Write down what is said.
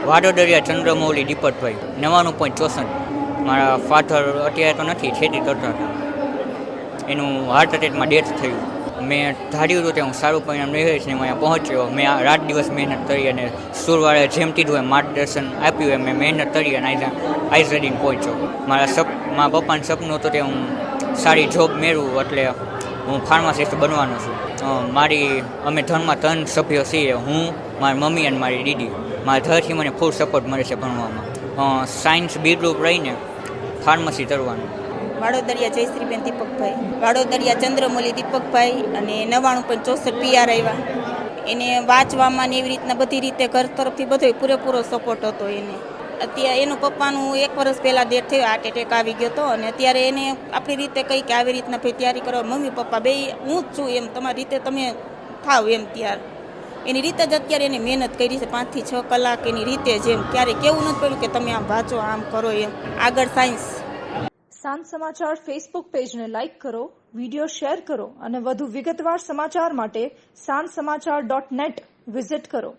વાડોદરિયા ચંદ્રમૌલી દીપકભાઈ 99.64. મારા ફાધર અત્યારે તો નથી, ખેતી કરતા હતા. એનું હાર્ટ એટેકમાં ડેથ થયું. મેં ધાર્યું હતું કે હું સારું પરિણામ મેળવીશ ને હું અહીંયા પહોંચ્યો. મેં આ રાત દિવસ મહેનત કરી અને સુરવાળે જેમ કીધું એમ માર્ગદર્શન આપ્યું એમ મેં મહેનત કરી અને આઈઝ રીડિંગ પહોંચ્યો. મારા પપ્પાનું સપનું હતું કે હું સારી જોબ મેળવું, એટલે હું ફાર્માસિસ્ટ બનવાનો છું. અમે ઘરમાં 3 સભ્યો છીએ, હું, મારી મમ્મી અને મારી દીદી. મારા ઘરથી મને ફૂલ સપોર્ટ મળે છે ભણવામાં. સાયન્સ બી ગ્રુપ રહીને ફાર્મસી કરવાનું. વાડોદરિયા જયશ્રીબેન દીપકભાઈ, વાડોદરિયા ચંદ્રમૌલી દીપકભાઈ અને 99.64 PR આવ્યા. એને વાંચવામાં ને એવી રીતના બધી રીતે ઘર તરફથી બધો પૂરેપૂરો સપોર્ટ હતો એને. અત્યારે એનું પપ્પાનું 1 વર્ષ પહેલાં ડેથ થયો, હાર્ટ એટેક આવી ગયો હતો અને અત્યારે એને આપણી રીતે કંઈ કે આવી રીતના ભાઈ તૈયારી કરો, મમ્મી પપ્પા બે હું જ છું એમ, તમારી રીતે તમે થાવ એમ. ત્યાર એની રીતે જ અત્યારે એને મહેનત કરી છે 5 થી 6 કલાક એની રીતે જ એમ. ક્યારે કેવું નથી પડ્યું કે તમે આમ વાંચો આમ કરો એમ. આગળ સાયન્સ. સાંજ સમાચાર ફેસબુક પેજને લાઇક કરો, વિડીયો શેર કરો અને વધુ વિગતવાર સમાચાર માટે sanssamachar.net વિઝિટ કરો.